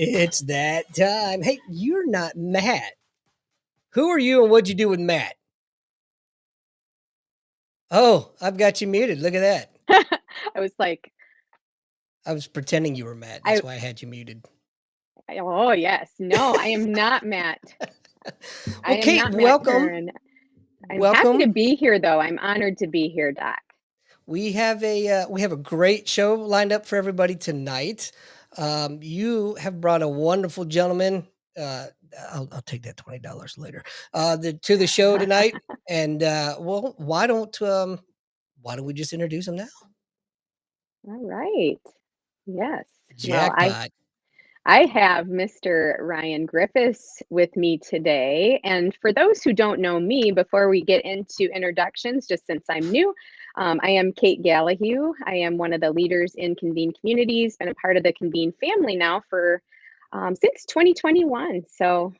It's that time. Hey, you're not Matt. Who are you and what'd you do with Matt? Oh, I've got you muted. Look at that. I was like, I was pretending you were Matt. I That's why I had you muted. oh yes, no, I am not Matt. I Well, am Kate, not Matt welcome. Kern. I'm happy to Welcome. be here, though. I'm honored to be here, Doc. We have a great show lined up for everybody tonight. You have brought a wonderful gentleman. Uh, I'll take that $20 later. To the show tonight, and well, why don't we just introduce him now? All right. Yes. Well, Jackpot. I have Mr. Ryan Griffus with me today. And for those who don't know me, before we get into introductions, just since I'm new, I am Kate Gallahue. I am one of the leaders in Convene Communities, been a part of the Convene family now for since 2021. So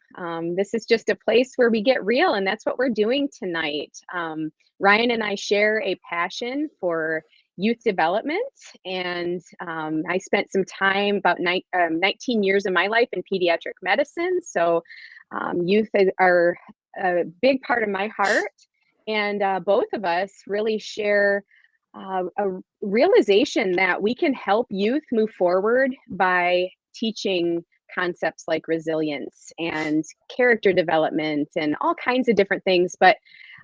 this is just a place where we get real, and that's what we're doing tonight. Ryan and I share a passion for youth development, and I spent some time, about 19 years of my life in pediatric medicine. So youth are a big part of my heart, and both of us really share a realization that we can help youth move forward by teaching concepts like resilience and character development and all kinds of different things. But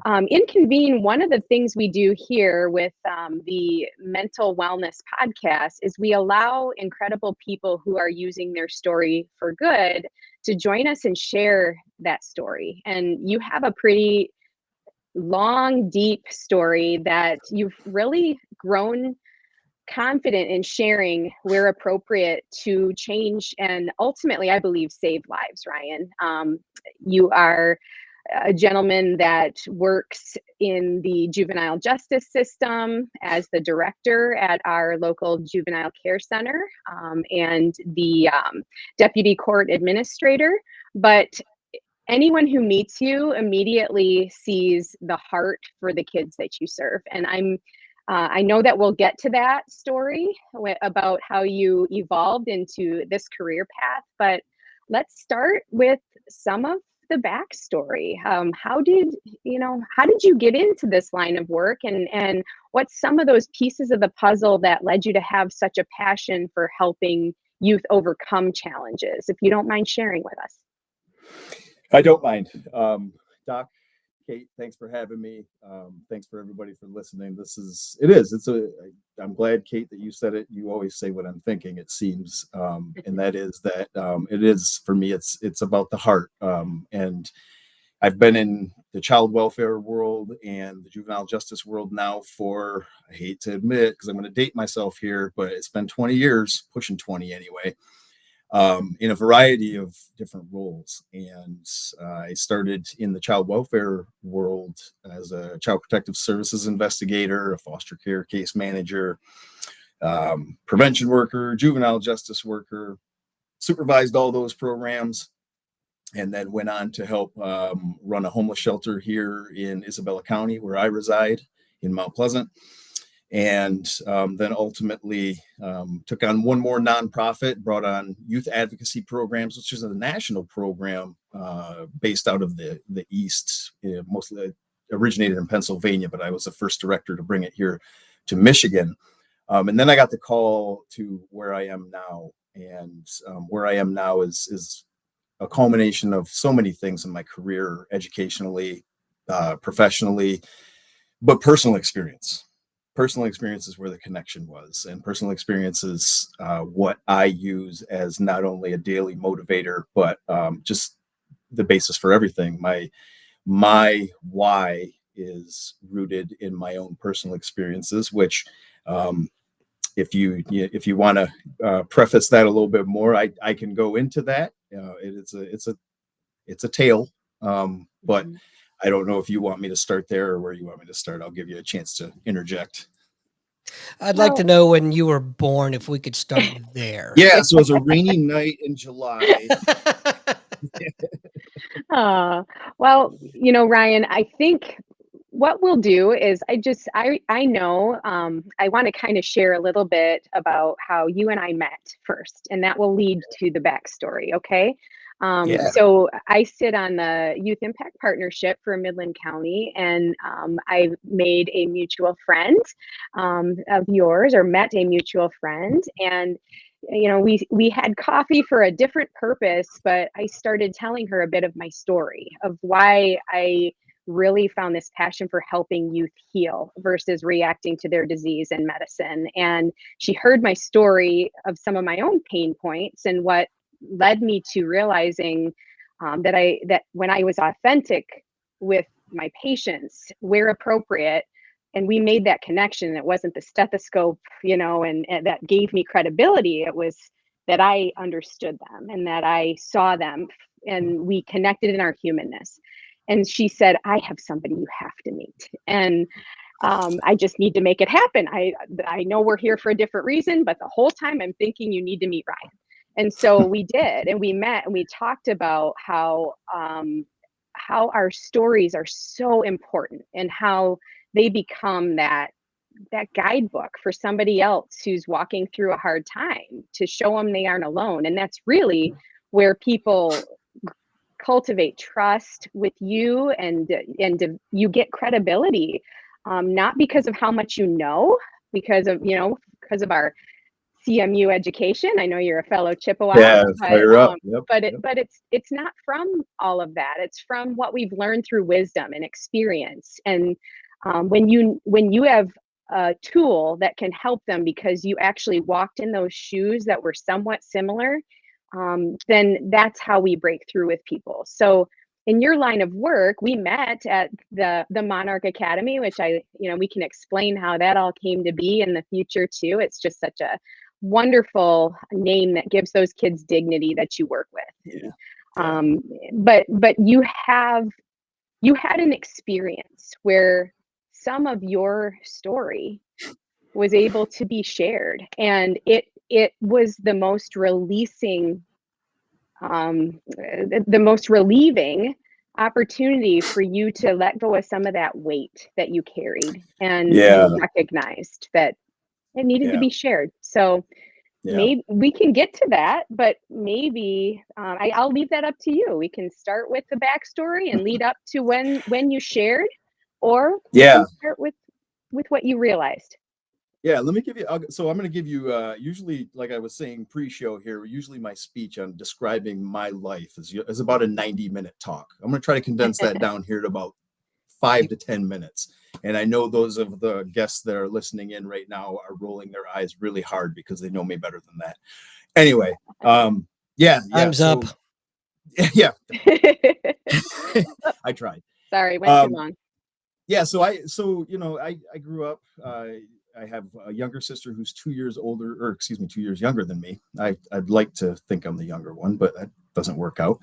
in Convene, one of the things we do here with the mental wellness podcast is we allow incredible people who are using their story for good to join us and share that story. And you have a pretty long, deep story that you've really grown confident in sharing where appropriate to change and ultimately, I believe, save lives, Ryan. You are a gentleman that works in the juvenile justice system as the director at our local juvenile care center, and the deputy court administrator. But anyone who meets you immediately sees the heart for the kids that you serve. And I know that we'll get to that story about how you evolved into this career path, but let's start with some of the backstory. How did you get into this line of work, and what's some of those pieces of the puzzle that led you to have such a passion for helping youth overcome challenges? If you don't mind sharing with us. I don't mind. Doc, Kate, thanks for having me. Thanks for everybody for listening. I'm glad, Kate, that you said it. You always say what I'm thinking, it seems. And that is that it is, for me, it's about the heart. And I've been in the child welfare world and the juvenile justice world now for, I hate to admit, because I'm going to date myself here, but it's been 20 years, pushing 20 anyway. In a variety of different roles. And I started in the child welfare world as a child protective services investigator, a foster care case manager, prevention worker, juvenile justice worker, supervised all those programs, and then went on to help run a homeless shelter here in Isabella County, where I reside, in Mount Pleasant. And then ultimately took on one more nonprofit, brought on youth advocacy programs, which is a national program based out of the East, mostly originated in Pennsylvania, but I was the first director to bring it here to Michigan. And then I got the call to where I am now. And where I am now is a culmination of so many things in my career, educationally, professionally, but personal experience. Personal experience is where the connection was, and personal experience is what I use as not only a daily motivator, but just the basis for everything. My why is rooted in my own personal experiences, which if you want to preface that a little bit more, I can go into that. It's a tale, but I don't know if you want me to start there or where you want me to start. I'll give you a chance to interject. I'd like to know when you were born, if we could start there. Yeah, so it was a rainy night in July. Well, Ryan, I think what we'll do is I know I want to kind of share a little bit about how you and I met first, and that will lead to the backstory. Okay. Yeah. So I sit on the Youth Impact Partnership for Midland County, and I made a mutual friend of yours, or met a mutual friend, and we had coffee for a different purpose, but I started telling her a bit of my story of why I really found this passion for helping youth heal versus reacting to their disease and medicine. And she heard my story of some of my own pain points, and what led me to realizing that when I was authentic with my patients, where appropriate, and we made that connection. It wasn't the stethoscope, and that gave me credibility. It was that I understood them and that I saw them, and we connected in our humanness. And she said, I have somebody you have to meet. And I just need to make it happen. I know we're here for a different reason, but the whole time I'm thinking you need to meet Ryan. And so we did, and we met, and we talked about how our stories are so important, and how they become that guidebook for somebody else who's walking through a hard time, to show them they aren't alone. And that's really where people cultivate trust with you, and you get credibility, not because of how much you know, because of our CMU education. I know you're a fellow Chippewa, Yeah. but Fire up. Yep. Yep. it's not from all of that. It's from what we've learned through wisdom and experience. And when you have a tool that can help them because you actually walked in those shoes that were somewhat similar, then that's how we break through with people. So in your line of work, we met at the Monarch Academy, which we can explain how that all came to be in the future too. It's just such a wonderful name that gives those kids dignity that you work with. Yeah. But you had an experience where some of your story was able to be shared, and it was the most releasing, the most relieving opportunity for you to let go of some of that weight that you carried, and Yeah. you recognized that it needed to Yeah. be shared. So Yeah. maybe we can get to that, but maybe I'll leave that up to you. We can start with the backstory and lead up to when you shared, or we Yeah. can start with what you realized. Yeah, let me give you. So I'm going to give you. Usually, like I was saying pre-show here, usually my speech on describing my life is about a 90-minute talk. I'm going to try to condense that down here to about 5 to 10 minutes. And I know those of the guests that are listening in right now are rolling their eyes really hard because they know me better than that. Anyway, yeah. Time's up. So yeah, I tried. Sorry, went too long. Yeah, so I grew up. I have a younger sister who's 2 years older, or excuse me, 2 years younger than me. I'd like to think I'm the younger one, but that doesn't work out.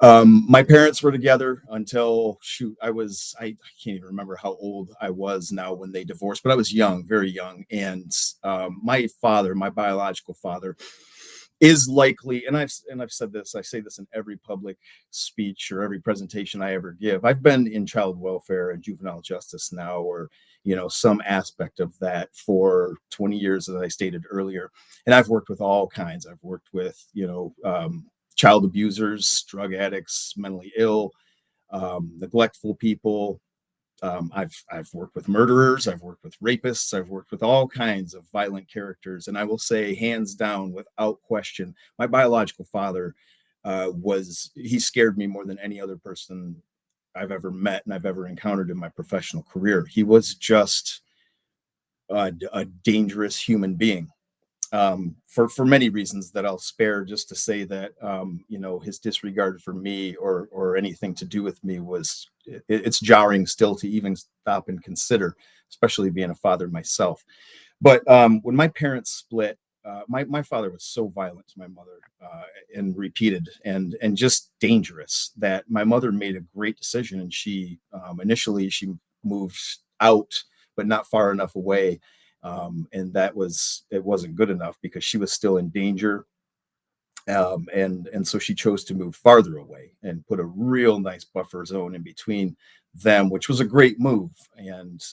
My parents were together until I can't even remember how old I was now when they divorced, but I was young, very young. And my father, my biological father, is likely, and I've said this, I say this in every public speech or every presentation I ever give. I've been in child welfare and juvenile justice now, or some aspect of that, for 20 years, as I stated earlier. And I've worked with all kinds. I've worked with child abusers, drug addicts, mentally ill, neglectful people. I've worked with murderers, I've worked with rapists, I've worked with all kinds of violent characters, and I will say, hands down, without question, my biological father he scared me more than any other person I've ever met and I've ever encountered in my professional career. He was just a dangerous human being, for many reasons that I'll spare, just to say that his disregard for me or anything to do with me it's jarring still to even stop and consider, especially being a father myself. But when my parents split, my father was so violent to my mother, and repeated and just dangerous, that my mother made a great decision, and she initially she moved out, but not far enough away, and it wasn't good enough because she was still in danger, and so she chose to move farther away and put a real nice buffer zone in between them, which was a great move, and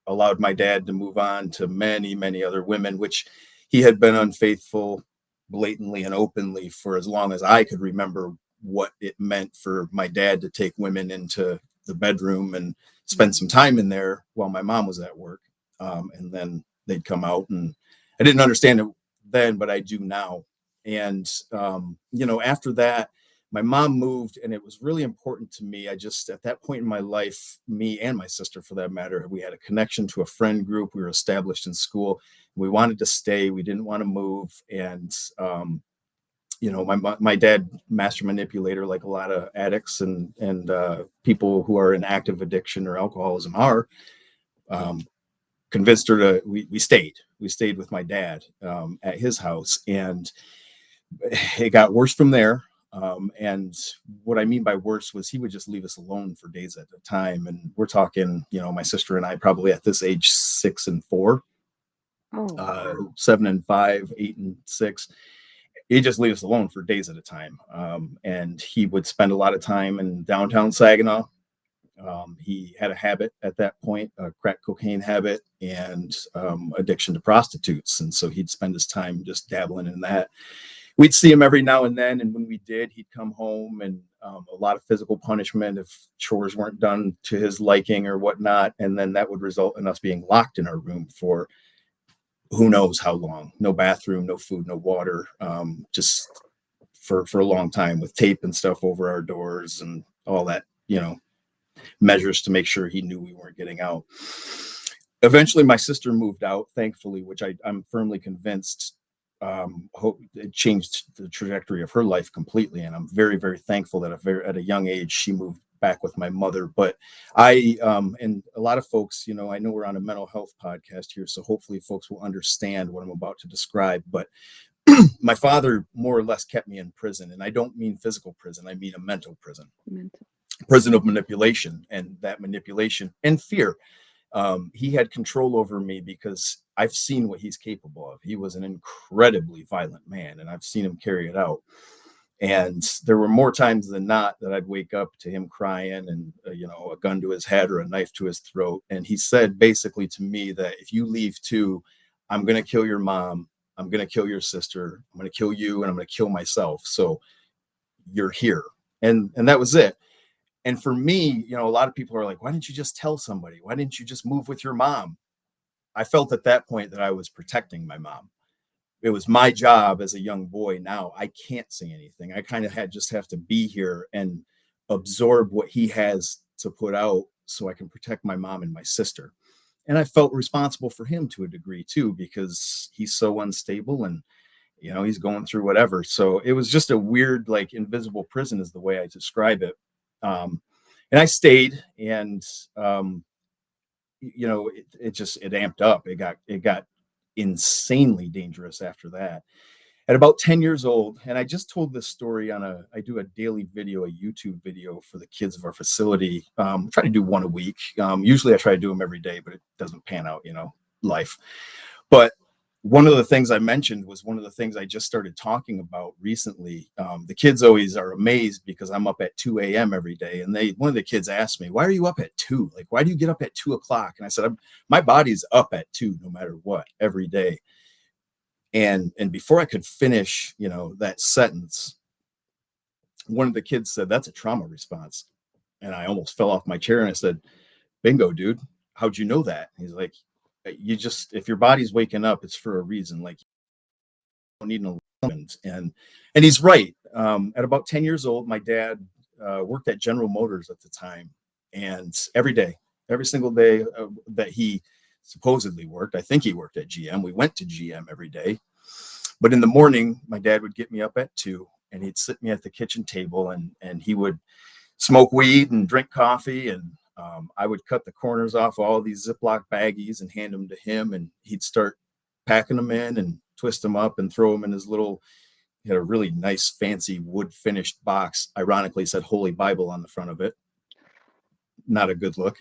allowed my dad to move on to many, many other women, which he had been unfaithful blatantly and openly for as long as I could remember what it meant for my dad to take women into the bedroom and spend some time in there while my mom was at work. And then they'd come out, and I didn't understand it then, but I do now. And, after that, my mom moved, and it was really important to me. I just, at that point in my life, me and my sister, for that matter, we had a connection to a friend group. We were established in school. We wanted to stay. We didn't want to move. And, my dad, master manipulator, like a lot of addicts and people who are in active addiction or alcoholism are, convinced her to, we stayed with my dad at his house, and it got worse from there. And what I mean by worse was he would just leave us alone for days at a time. And we're talking, my sister and I, probably at this age, 6 and 4, Oh, 7 and 5, 8 and 6. He'd just leave us alone for days at a time. And he would spend a lot of time in downtown Saginaw. He had a habit at that point, a crack cocaine habit, and addiction to prostitutes. And so he'd spend his time just dabbling in that. We'd see him every now and then, and when we did, he'd come home, and a lot of physical punishment if chores weren't done to his liking or whatnot, and then that would result in us being locked in our room for who knows how long. No bathroom, no food, no water, just for a long time, with tape and stuff over our doors and all that, measures to make sure he knew we weren't getting out. Eventually, my sister moved out, thankfully, which I'm firmly convinced it changed the trajectory of her life completely. And I'm very, very thankful that at a young age, she moved back with my mother. But and a lot of folks, I know we're on a mental health podcast here, so hopefully folks will understand what I'm about to describe. But my father more or less kept me in prison. And I don't mean physical prison. I mean a mental prison. Prison of manipulation, and that manipulation and fear. He had control over me because I've seen what he's capable of. He was an incredibly violent man, and I've seen him carry it out. And there were more times than not that I'd wake up to him crying and, a gun to his head or a knife to his throat. And he said basically to me that if you leave too, I'm going to kill your mom. I'm going to kill your sister. I'm going to kill you, and I'm going to kill myself. So you're here. And that was it. And for me, a lot of people are like, why didn't you just tell somebody? Why didn't you just move with your mom? I felt at that point that I was protecting my mom. It was my job as a young boy. Now I can't say anything. I kind of just have to be here and absorb what he has to put out so I can protect my mom and my sister. And I felt responsible for him to a degree too, because he's so unstable and, he's going through whatever. So it was just a weird, like, invisible prison is the way I describe it. And I stayed, and, it amped up. It got insanely dangerous after that. At about 10 years old, and I just told this story I do a daily video, a YouTube video for the kids of our facility. Try to do one a week. Usually I try to do them every day, but it doesn't pan out, life. But one of the things I mentioned was one of the things I just started talking about recently. The kids always are amazed because I'm up at 2 a.m. every day. And one of the kids asked me, why are you up at 2? Like, why do you get up at 2 o'clock? And I said, my body's up at 2 no matter what, every day. And before I could finish, that sentence, one of the kids said, that's a trauma response. And I almost fell off my chair, and I said, bingo, dude. How'd you know that? He's like, if your body's waking up, it's for a reason. Like, you don't need an alarm. And he's right. At about 10 years old, my dad worked at General Motors at the time. And every single day that he supposedly worked, I think he worked at GM. We went to GM every day. But in the morning, my dad would get me up at 2, and he'd sit me at the kitchen table, and he would smoke weed and drink coffee. And I would cut the corners off all these Ziploc baggies and hand them to him, and he'd start packing them in and twist them up and throw them in his he had a really nice, fancy wood finished box. Ironically, said Holy Bible on the front of it. Not a good look.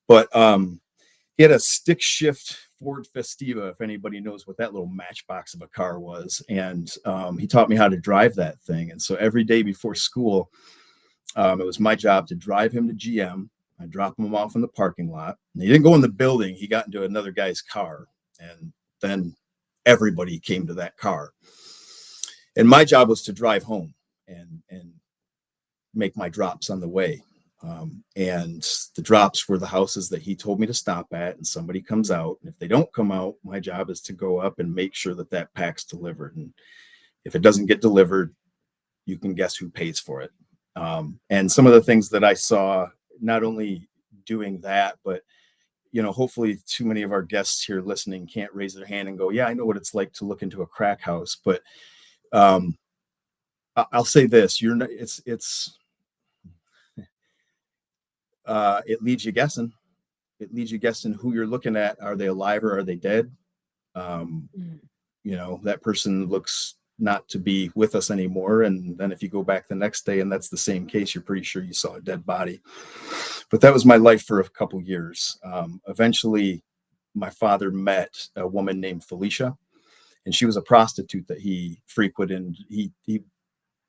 But he had a stick shift Ford Festiva, if anybody knows what that little matchbox of a car was. And he taught me how to drive that thing. And so every day before school, it was my job to drive him to GM. I dropped him off in the parking lot. And he didn't go in the building. He got into another guy's car. And then everybody came to that car. And my job was to drive home and make my drops on the way. And the drops were the houses that he told me to stop at, and somebody comes out. And if they don't come out, my job is to go up and make sure that that pack's delivered. And if it doesn't get delivered, you can guess who pays for it. And some of the things that I saw, not only doing that, but hopefully too many of our guests here listening can't raise their hand and go, yeah, I know what it's like to look into a crack house. But I'll say this, it leaves you guessing. It leaves you guessing who you're looking at. Are they alive or are they dead? That person looks not to be with us anymore. And then if you go back the next day and that's the same case, you're pretty sure you saw a dead body. But that was my life for a couple years. Eventually, my father met a woman named Felicia, and she was a prostitute that he frequented. He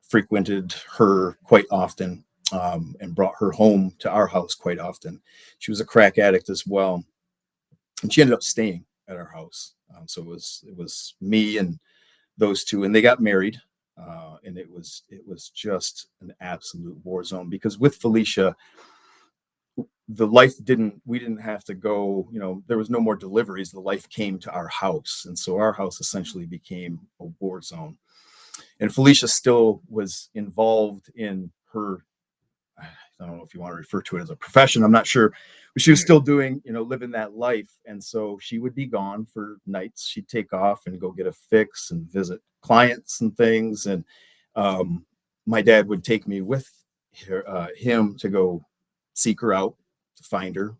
frequented her quite often, and brought her home to our house quite often. She was a crack addict as well, and she ended up staying at our house. So it was me and those two, and they got married. And it was just an absolute war zone, because with Felicia, we didn't have to go, there was no more deliveries. The life came to our house. And so our house essentially became a war zone. And Felicia still was involved in her, I don't know if you want to refer to it as a profession, I'm not sure, but she was still doing, living that life. And so she would be gone for nights. She'd take off and go get a fix and visit clients and things. And my dad would take me with him to go seek her out, to find her.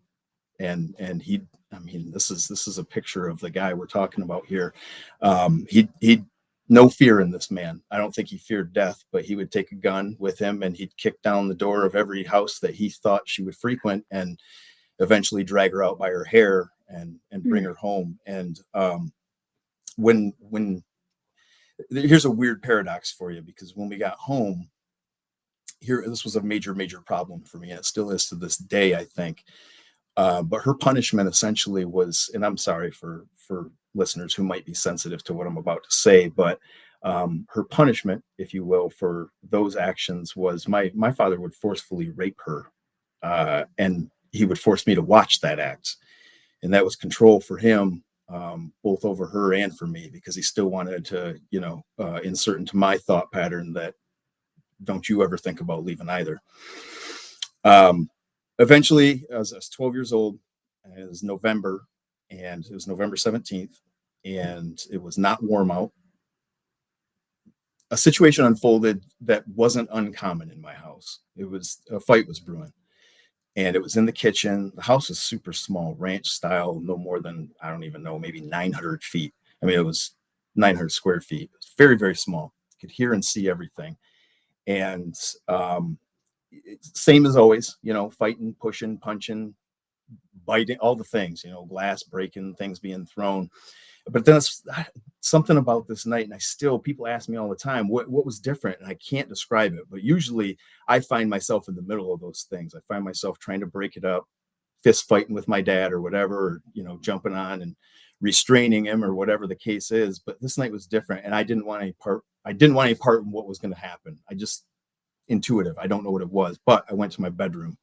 And this is a picture of the guy we're talking about here. He'd no fear in this man. I don't think he feared death, but he would take a gun with him and he'd kick down the door of every house that he thought she would frequent, and eventually drag her out by her hair and bring her home. And when here's a weird paradox for you, because when we got home here, this was a major problem for me, and it still is to this day, I think. But her punishment essentially was, and I'm sorry for listeners who might be sensitive to what I'm about to say, but her punishment, if you will, for those actions was my father would forcefully rape her, and he would force me to watch that act. And that was control for him, both over her and for me, because he still wanted to, insert into my thought pattern that don't you ever think about leaving either. Eventually, I was 12 years old. It was November, and it was November 17th, and it was not warm out. A situation unfolded that wasn't uncommon in my house. A fight was brewing, and it was in the kitchen. The house is super small, ranch style, no more than, I don't even know, maybe 900 feet. I mean, it was 900 square feet. It was very, very small. You could hear and see everything. And same as always, fighting, pushing, punching, biting, all the things, glass breaking, things being thrown. But then it's something about this night, and people ask me all the time, what was different? And I can't describe it, but usually I find myself in the middle of those things. I find myself trying to break it up, fist fighting with my dad or whatever, or, jumping on and restraining him or whatever the case is. But this night was different, and I didn't want any part in what was going to happen. I just intuitive. I don't know what it was, but I went to my bedroom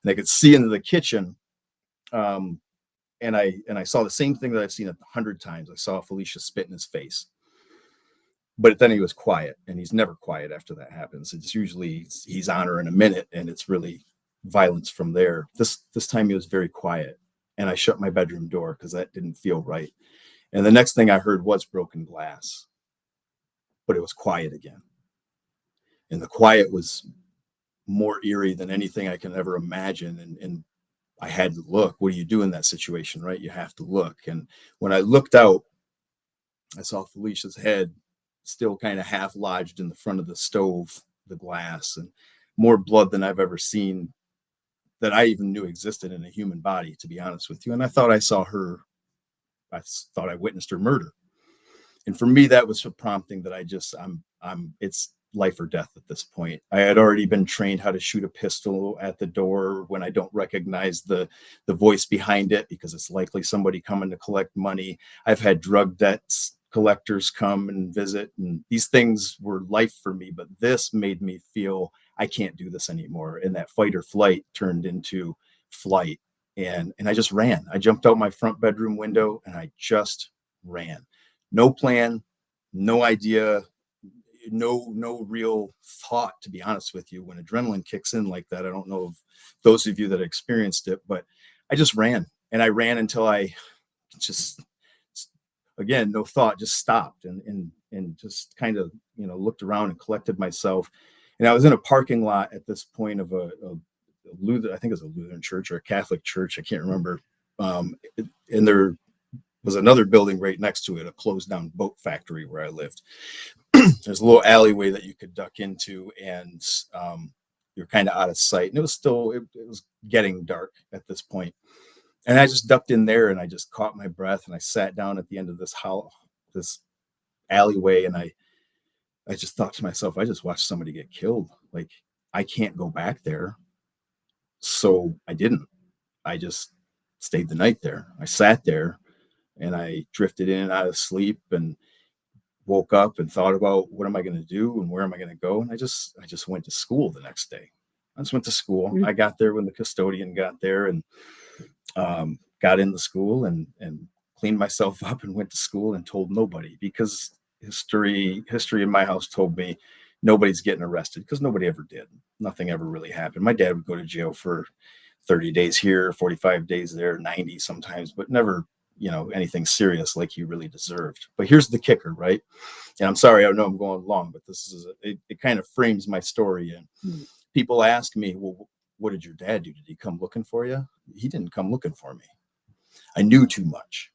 and I could see into the kitchen. And I saw the same thing that I've seen 100 times. I saw Felicia spit in his face, but then he was quiet, and he's never quiet after that happens. It's usually he's on her in a minute, and it's really violence from there. This time he was very quiet, and I shut my bedroom door because that didn't feel right. And the next thing I heard was broken glass, but it was quiet again. And the quiet was more eerie than anything I can ever imagine. And I had to look. What do you do in that situation, right? You have to look. And when I looked out, I saw Felicia's head still kind of half lodged in the front of the stove, the glass, and more blood than I've ever seen, that I even knew existed in a human body, to be honest with you. And I thought I witnessed her murder. And for me, that was a prompting that it's life or death at this point. I had already been trained how to shoot a pistol at the door when I don't recognize the voice behind it, because it's likely somebody coming to collect money. I've had drug debts collectors come and visit, and these things were life for me, but this made me feel I can't do this anymore. And that fight or flight turned into flight. And I just ran. I jumped out my front bedroom window and I just ran. No plan, no idea, no real thought, to be honest with you. When adrenaline kicks in like that, I don't know if those of you that experienced it, but I just ran, and I ran until I just, again, no thought, just stopped and just kind of, looked around and collected myself. And I was in a parking lot at this point of a Lutheran, I think it was a Lutheran church or a Catholic church, I can't remember. And there was another building right next to it, a closed down boat factory where I lived. There's a little alleyway that you could duck into, and you're kind of out of sight. And it was still, it was getting dark at this point. And I just ducked in there and I just caught my breath and I sat down at the end of this alleyway. And I just thought to myself, I just watched somebody get killed. Like, I can't go back there. So I didn't. I just stayed the night there. I sat there and I drifted in and out of sleep and woke up and thought about what am I going to do and where am I going to go? And I just went to school the next day. I just went to school. I got there when the custodian got there, and got into school and cleaned myself up and went to school and told nobody, because history in my house told me nobody's getting arrested, because nobody ever did. Nothing ever really happened. My dad would go to jail for 30 days here, 45 days there, 90 sometimes, but never, anything serious like he really deserved. But here's the kicker, right? And I'm sorry, I know I'm going long, but this is, it kind of frames my story. And people ask me, well, what did your dad do? Did he come looking for you? He didn't come looking for me. I knew too much.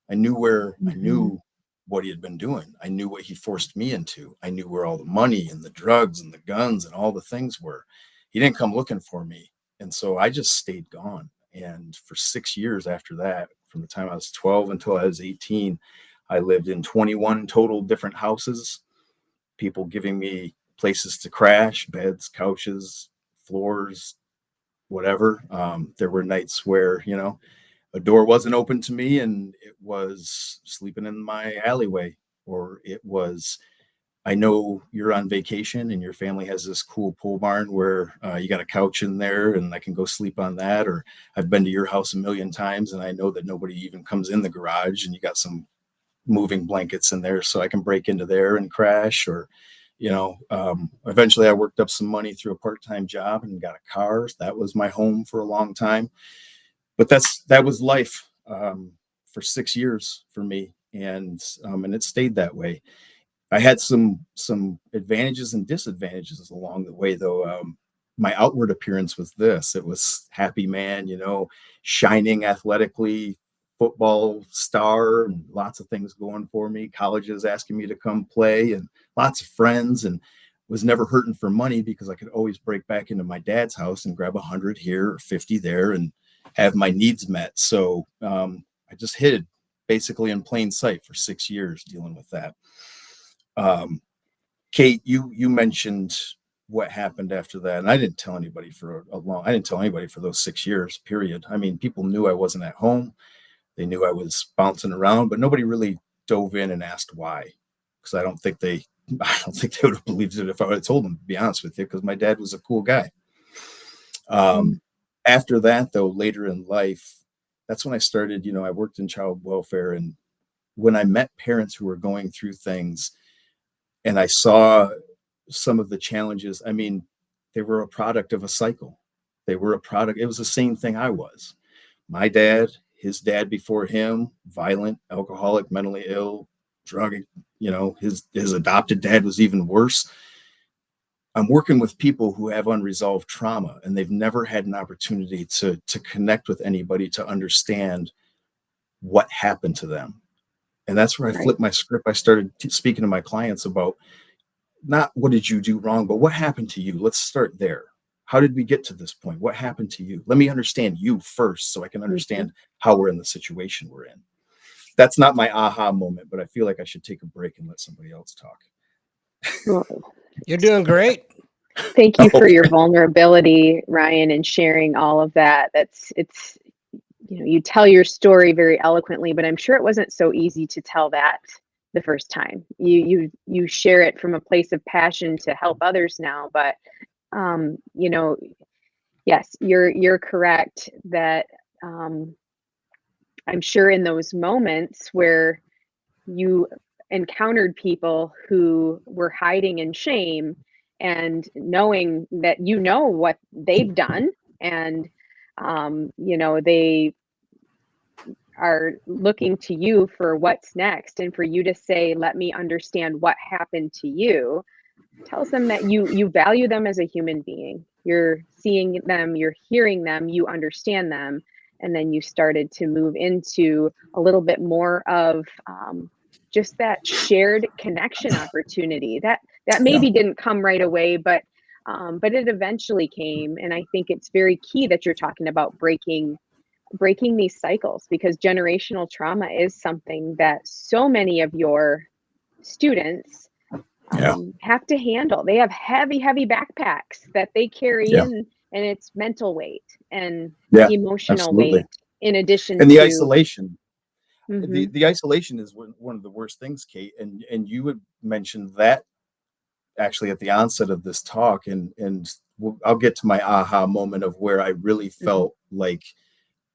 I knew I knew what he had been doing. I knew what he forced me into. I knew where all the money and the drugs and the guns and all the things were. He didn't come looking for me. And so I just stayed gone. And for 6 years after that, from the time I was 12 until I was 18, I lived in 21 total different houses, people giving me places to crash, beds, couches, floors, whatever. There were nights where, a door wasn't open to me and it was sleeping in my alleyway, or it was, I know you're on vacation and your family has this cool pole barn where you got a couch in there and I can go sleep on that. Or I've been to your house a million times and I know that nobody even comes in the garage and you got some moving blankets in there, so I can break into there and crash. Or, eventually I worked up some money through a part-time job and got a car. That was my home for a long time. But that was life for 6 years for me. And it stayed that way. I had some advantages and disadvantages along the way, though. My outward appearance was this. It was happy man, shining athletically, football star, and lots of things going for me. Colleges asking me to come play and lots of friends, and was never hurting for money because I could always break back into my dad's house and grab 100 here or 50 there and have my needs met. So I just hid basically in plain sight for 6 years dealing with that. Kate, you mentioned what happened after that, and I didn't tell anybody for those 6 years, period. I mean, people knew I wasn't at home. They knew I was bouncing around, but nobody really dove in and asked why, because I don't think they would have believed it if I would have told them, to be honest with you, because my dad was a cool guy. After that, though, later in life, that's when I started, I worked in child welfare. And when I met parents who were going through things and I saw some of the challenges, I mean, they were a product of a cycle. It was the same thing I was. My dad, his dad before him, violent, alcoholic, mentally ill, drug, his adopted dad was even worse. I'm working with people who have unresolved trauma and they've never had an opportunity to connect with anybody to understand what happened to them. And that's where I flipped my script. I started speaking to my clients about not what did you do wrong, but what happened to you? Let's start there. How did we get to this point? What happened to you? Let me understand you first so I can understand how we're in the situation we're in. That's not my aha moment, but I feel like I should take a break and let somebody else talk. Well, You're doing great. Thank you for Okay. your vulnerability, Ryan, and sharing all of that. It's you tell your story very eloquently, but I'm sure it wasn't so easy to tell that the first time. You share it from a place of passion to help others now, but um, you know, yes, you're correct that um, I'm sure in those moments where you encountered people who were hiding in shame and knowing that what they've done and they are looking to you for what's next and for you to say, let me understand what happened to you, tells them that you value them as a human being. You're seeing them, you're hearing them, you understand them, and then you started to move into a little bit more of just that shared connection opportunity that Yeah. maybe didn't come right away, but it eventually came. And I think it's very key that you're talking about breaking these cycles, because generational trauma is something that so many of your students Yeah. have to handle. They have heavy, heavy backpacks that they carry Yeah. in, and it's mental weight and Yeah. emotional Absolutely. weight in addition And the to. isolation, Mhm, the isolation is one of the worst things, Kate. And you had mentioned that actually at the onset of this talk, and I'll get to my aha moment of where I really mhm, felt like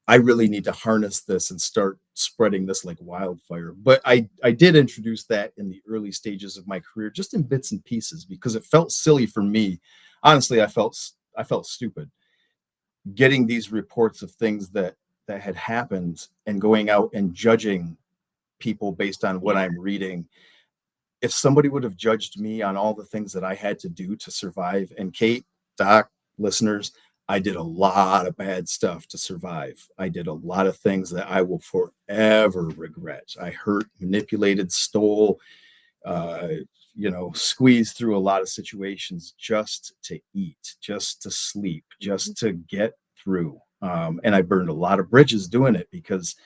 I really need to harness this and start spreading this like wildfire. But I did introduce that in the early stages of my career, just in bits and pieces, because it felt silly for me. Honestly, I felt stupid getting these reports of things that had happened and going out and judging people based on what yeah, I'm reading. If somebody would have judged me on all the things that I had to do to survive, and Kate, Doc, listeners, I did a lot of bad stuff to survive. I did a lot of things that I will forever regret. I hurt, manipulated, stole, uh, squeezed through a lot of situations just to eat, just to sleep, mhm, just to get through. And I burned a lot of bridges doing it, because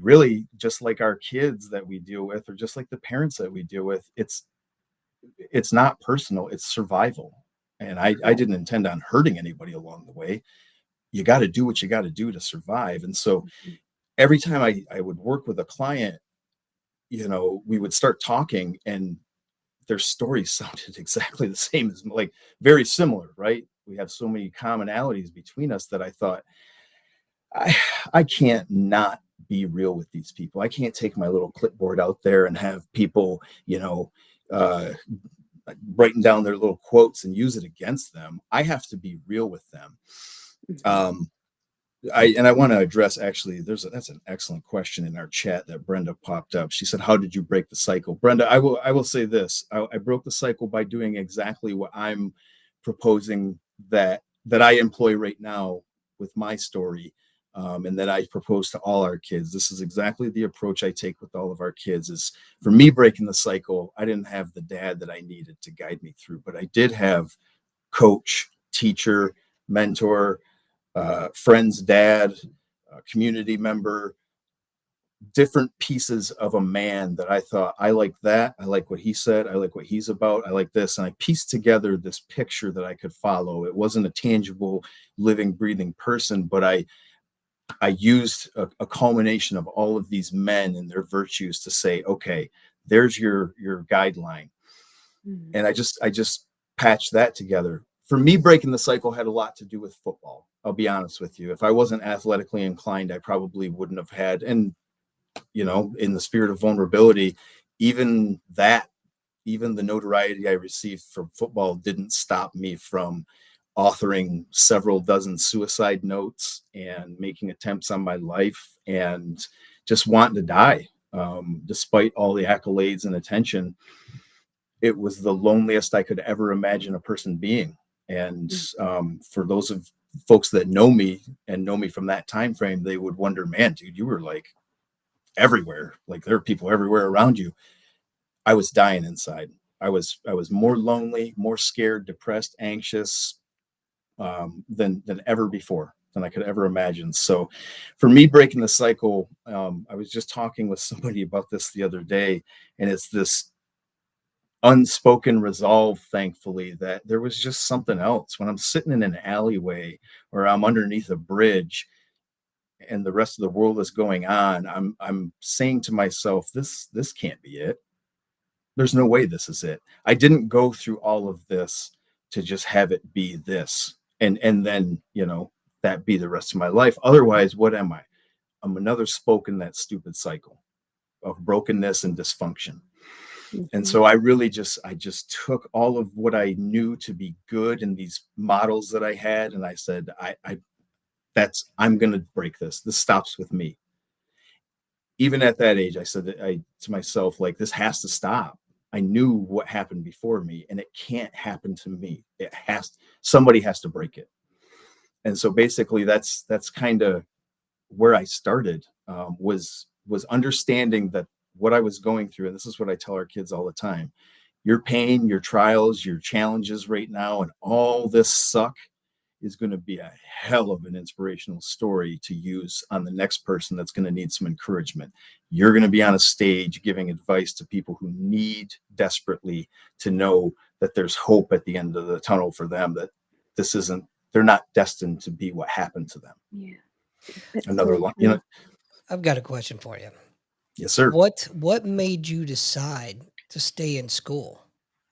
really, just like our kids that we deal with, or just like the parents that we deal with, it's not personal, it's survival. And I right, didn't intend on hurting anybody along the way. You got to do what you got to do to survive. And so mhm, every time I would work with a client, we would start talking, and their stories sounded exactly the same, as like very similar, right? We have so many commonalities between us that I thought, I I can't not be real with these people. I can't take my little clipboard out there and have people, uh, writing down their little quotes and use it against them. I have to be real with them. mhm, Um, I want to address, actually, that's an excellent question in our chat that Brenda popped up. She said, "How did you break the cycle?" Brenda, I will say this: I broke the cycle by doing exactly what I'm proposing that I employ right now with my story, and that I propose to all our kids. This is exactly the approach I take with all of our kids. Is for me breaking the cycle. I didn't have the dad that I needed to guide me through, but I did have coach, teacher, mentor, friend's dad, community member, different pieces of a man that I thought, I like that. I like what he said. I like what he's about. I like this. And I pieced together this picture that I could follow. It wasn't a tangible, living, breathing person, but I used a culmination of all of these men and their virtues to say, okay, there's your guideline. mhm, And I just patched that together. For me, breaking the cycle had a lot to do with football. I'll be honest with you. If I wasn't athletically inclined, I probably wouldn't have had. And in the spirit of vulnerability, even that, even the notoriety I received from football didn't stop me from authoring several dozen suicide notes and making attempts on my life and just wanting to die. Despite all the accolades and attention, it was the loneliest I could ever imagine a person being. And mhm, for those of folks that know me and know me from that time frame, they would wonder, man, dude, you were like everywhere. Like there are people everywhere around you. I was dying inside. I was more lonely, more scared, depressed, anxious, than ever before, than I could ever imagine. So, for me, breaking the cycle, I was just talking with somebody about this the other day, and it's this unspoken resolve, thankfully, that there was just something else. When I'm sitting in an alleyway or I'm underneath a bridge and the rest of the world is going on, I'm saying to myself, this can't be it. There's no way this is it. I didn't go through all of this to just have it be this and then, that be the rest of my life. Otherwise, what am I? I'm another spoke in that stupid cycle of brokenness and dysfunction. And Mhm. so I just took all of what I knew to be good in these models that I had, and I said, I'm going to break this. This stops with me. Even at that age, I said that to myself, like, this has to stop. I knew what happened before me, and it can't happen to me. Somebody has to break it. And so basically, that's kind of where I started, was understanding that what I was going through, and this is what I tell our kids all the time: your pain, your trials, your challenges right now, and all this suck is going to be a hell of an inspirational story to use on the next person that's going to need some encouragement. You're going to be on a stage giving advice to people who need desperately to know that there's hope at the end of the tunnel for them, that they're not destined to be what happened to them. Yeah, that's Another so one, true. I've got a question for you. yes, sir. What made you decide to stay in school?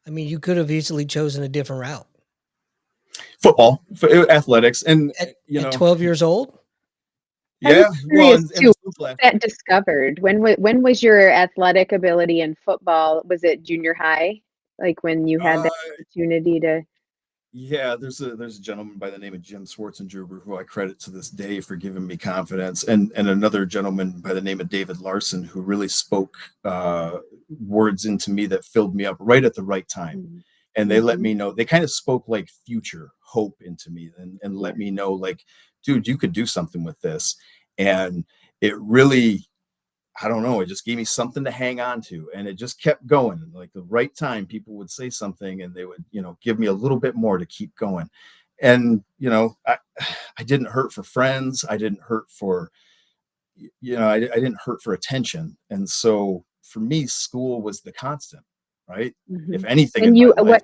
I mean, you could have easily chosen a different route. Football, athletics, and At 12 years old? I was yeah, well, curious and too, the when school was class. that discovered? When was your athletic ability in football? Was it junior high? Like when you had Uh, that opportunity to yeah, there's a gentleman by the name of Jim Swartzengruber who I credit to this day for giving me confidence, and another gentleman by the name of David Larson who really spoke words into me that filled me up right at the right time. Mhm. And they let Mhm. me know, they kind of spoke like future hope into me, and Yeah. let me know, like, dude, you could do something with this. And it really, I don't know, it just gave me something to hang on to, and it just kept going. Like the right time, people would say something and they would, give me a little bit more to keep going. And, I didn't hurt for friends. I didn't hurt for, I didn't hurt for attention. And so for me, school was the constant, right? If Mhm. anything in And my you life.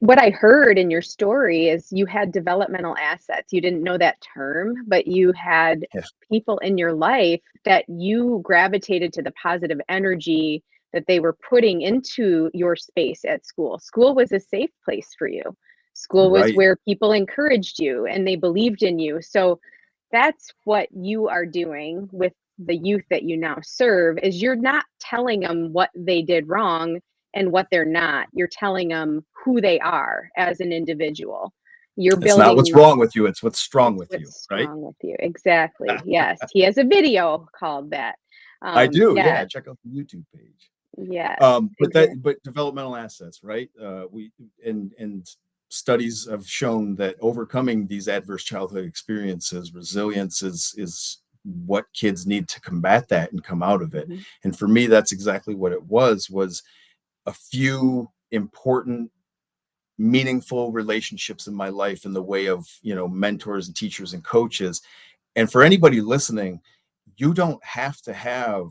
what I heard in your story is you had developmental assets. You didn't know that term, but you had Yeah, people in your life that you gravitated to the positive energy that they were putting into your space at school. School was a safe place for you. School was right. where people encouraged you and they believed in you. So that's what you are doing with the youth that you now serve is you're not telling them what they did wrong and what they're not. You're telling them who they are as an individual. You're It's not what's building wrong with you, it's what's strong it's with you, what's right? strong with you. Exactly. Yes. He has a video called that. I do. Yeah. Yes. Check out the YouTube page. Yes. Exactly. But developmental assets, right? We and studies have shown that overcoming these adverse childhood experiences, resilience is what kids need to combat that and come out of it. Mhm. And for me, that's exactly what it was a few important, meaningful relationships in my life in the way of, mentors and teachers and coaches. And for anybody listening, you don't have to have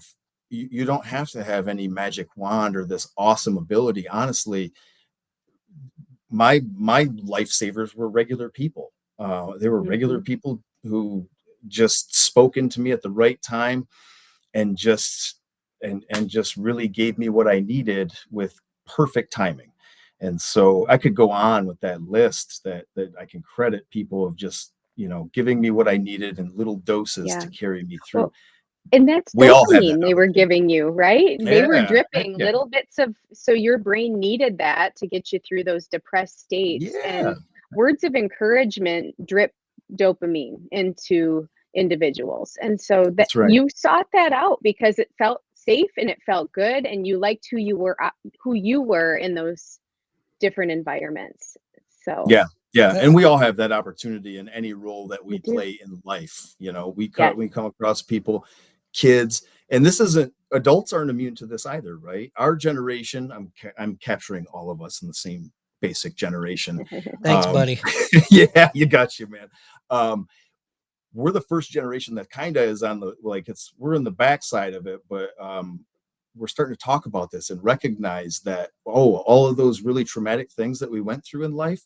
you don't have to have any magic wand or this awesome ability. Honestly, my lifesavers were regular people. They were regular Mhm. people who just spoke into me at the right time, and just really gave me what I needed with perfect timing. And so I could go on with that list that I can credit people of just, giving me what I needed in little doses Yeah. to carry me through. Well, and that's We all have that dopamine they were opportunity. giving you, right? They were Yeah. Heck dripping yeah. little bits of so your brain needed that to get you through those depressed states, Yeah. and words of encouragement drip dopamine into individuals. And so that That's right. you sought that out because it felt safe and it felt good and you liked who you were in those different environments. So, Yeah. Yeah. Uh, And we all have that opportunity in any role that we we do. play in life. Yes. We come across people, kids, and this isn't, adults aren't immune to this either, right? Our generation, I'm capturing all of us in the same basic generation. Thanks, Um, buddy. yeah, you got you, man. Um, we're the first generation that kind of is on the, like, we're in the backside of it, but we're starting to talk about this and recognize that, oh, all of those really traumatic things that we went through in life,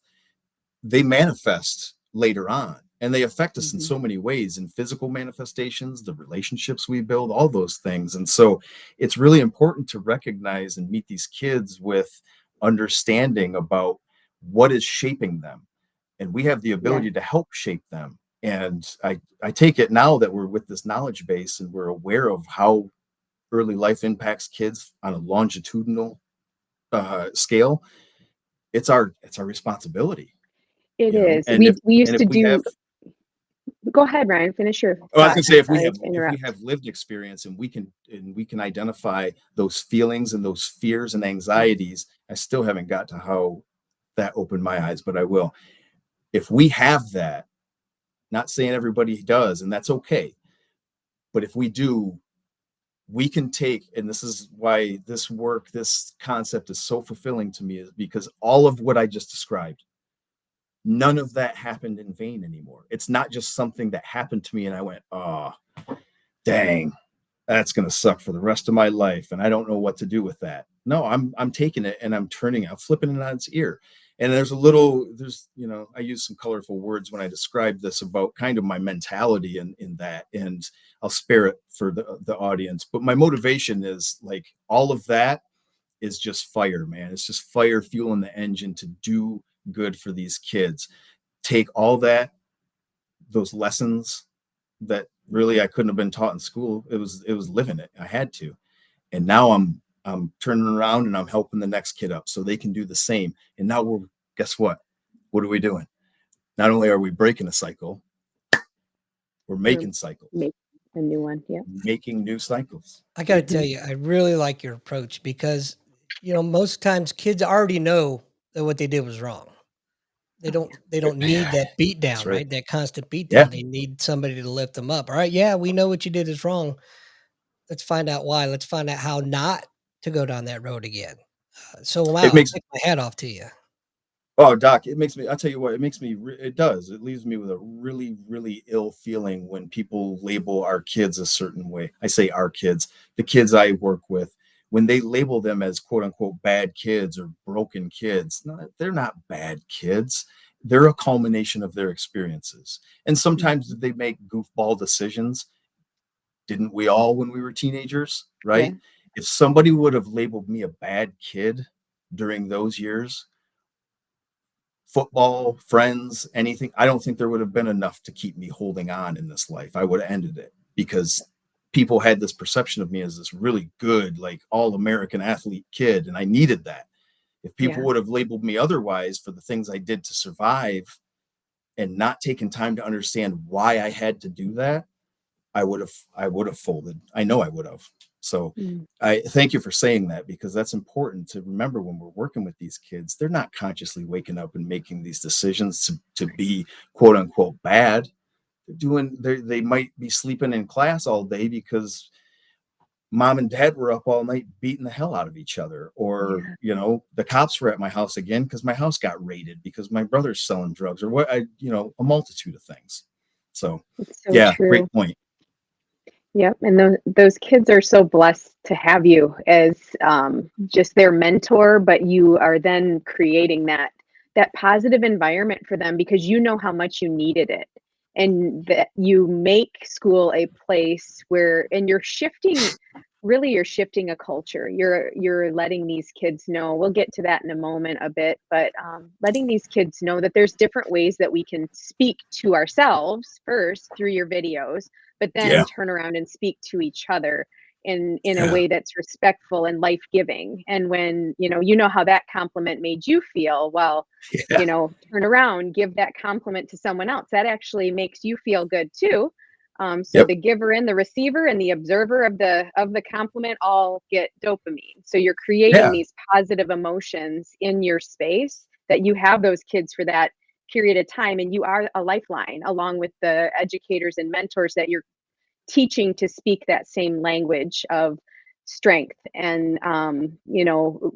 they manifest later on, and they affect us in Mhm. so many ways, in physical manifestations, the relationships we build, all those things. And so it's really important to recognize and meet these kids with understanding about what is shaping them, and we have the Yeah, ability to help shape them. And I take it now that we're with this knowledge base and we're aware of how early life impacts kids on a longitudinal scale. It's our responsibility, it is. and We used if to we have, do. Go ahead, Ryan. Finish your oh, I was thought. going to say, I'm if we sorry have to if we interrupt. have lived experience and we can identify those feelings and those fears and Yeah, anxieties. I still haven't got to how that opened my eyes, but I will. If we have that, not saying everybody does, and that's okay, but if we do, we can take, and this is why this concept is so fulfilling to me, is because all of what I just described, none of that happened in vain anymore. It's not just something that happened to me and I went, oh, dang, that's going to suck for the rest of my life and I don't know what to do with that. No, I'm taking it and I'm flipping it on its ear. And I use some colorful words when I describe this about kind of my mentality in that, and I'll spare it for the audience, but my motivation is like all of that is just fire, man. It's just fire fueling the engine to do good for these kids. Take all those lessons that really I couldn't have been taught in school. It was living it. I had to. And now I'm turning around and I'm helping the next kid up so they can do the same. And now guess what? What are we doing? Not only are we breaking a cycle, we're we're making cycles, making a new one. Yeah. making new cycles. I got to tell Mhm. you, I really like your approach because, most times kids already know that what they did was wrong. They Oh don't yeah. they don't need that beat That's down, right. right? That constant beat Yeah. down. They need somebody to lift them up. All right, yeah, we know what you did is wrong. Let's find out why. Let's find out how not to go down that road again. So wow, It I makes take my hat off to you. Oh, Doc, I'll tell you what, it does. It leaves me with a really, really ill feeling when people label our kids a certain way. I say our kids, the kids I work with, when they label them as quote unquote bad kids or broken kids. No, they're not bad kids. They're a culmination of their experiences. And sometimes Mhm. they make goofball decisions. Didn't we all when we were teenagers, Yeah. right? If somebody would have labeled me a bad kid during those years, football, friends, anything, I don't think there would have been enough to keep me holding on in this life. I would have ended it because people had this perception of me as this really good, like all American athlete kid. And I needed that. If people Yeah. would have labeled me otherwise for the things I did to survive and not taken time to understand why I had to do that, I would have folded. I know I would have. So Mm. I thank you for saying that, because that's important to remember when we're working with these kids. They're not consciously waking up and making these decisions to be quote unquote bad. They might be sleeping in class all day because mom and dad were up all night beating the hell out of each other, or Yeah. the cops were at my house again because my house got raided because my brother's selling drugs, or a multitude of things. So It's so yeah, true. great point. Yep, and those kids are so blessed to have you as just their mentor, but you are then creating that positive environment for them because you know how much you needed it, and that you make school a place where, and you're shifting a culture. You're letting these kids know. We'll get to that in a moment a bit, but letting these kids know that there's different ways that we can speak to ourselves first through your videos, but then Yeah. turn around and speak to each other in a Yeah. way that's respectful and life-giving. And when, you know how that compliment made you feel, well, Yeah. turn around, give that compliment to someone else. That actually makes you feel good too. So Yep. the giver and the receiver and the observer of the compliment all get dopamine. So you're creating Yeah. these positive emotions in your space that you have those kids for that period of time, and you are a lifeline along with the educators and mentors that you're teaching to speak that same language of strength and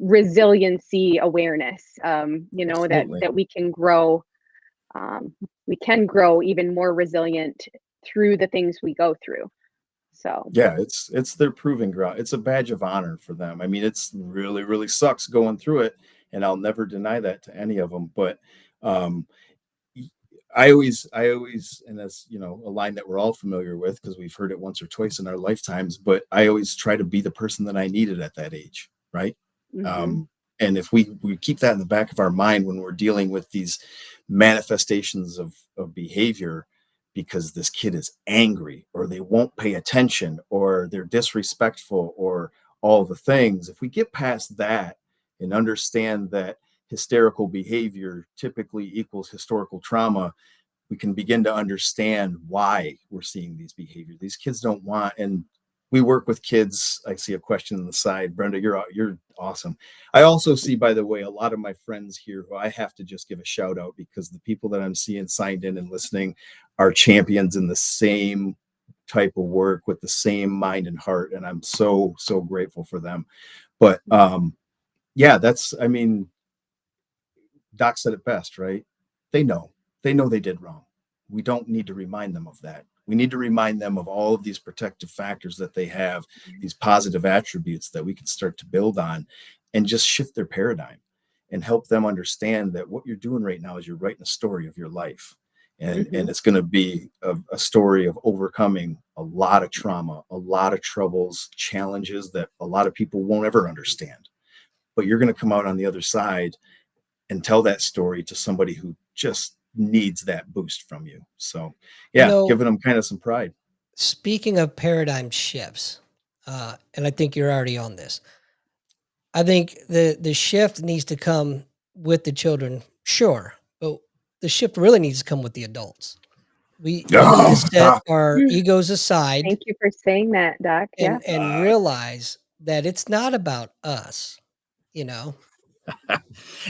resiliency awareness, that Absolutely. that we can grow even more resilient through the things we go through. So, Yeah, it's their proving ground. It's a badge of honor for them. I mean, it's really, really sucks going through it, and I'll never deny that to any of them. But um, I always, and that's, a line that we're all familiar with because we've heard it once or twice in our lifetimes. But I always try to be the person that I needed at that age, right? mhm, Um, and if we keep that in the back of our mind when we're dealing with these manifestations of behavior, because this kid is angry or they won't pay attention or they're disrespectful or all the things, if we get past that and understand that hysterical behavior typically equals historical trauma, we can begin to understand why we're seeing these behaviors. These kids don't want, and we work with kids. I see a question on the side. Brenda, you're awesome. I also see, by the way, a lot of my friends here who I have to just give a shout out because the people that I'm seeing signed in and listening are champions in the same type of work with the same mind and heart, and I'm so grateful for them. But yeah, I mean, Doc said it best, right? They know. They know they did wrong. We don't need to remind them of that. We need to remind them of all of these protective factors that they have, these positive attributes that we can start to build on and just shift their paradigm and help them understand that what you're doing right now is you're writing a story of your life. And mhm, it's going to be a story of overcoming a lot of trauma, a lot of troubles, challenges that a lot of people won't ever understand. But you're going to come out on the other side and tell that story to somebody who just needs that boost from you. So, You yeah, know, giving them kind of some pride. speaking of paradigm shifts, and I think you're already on this. I think the shift needs to come with the children, sure, but the shift really needs to come with the adults. We need to Oh, set Doc. our mm. egos aside Thank you for saying that, Doc. Yeah. and realize that it's not about us, you know?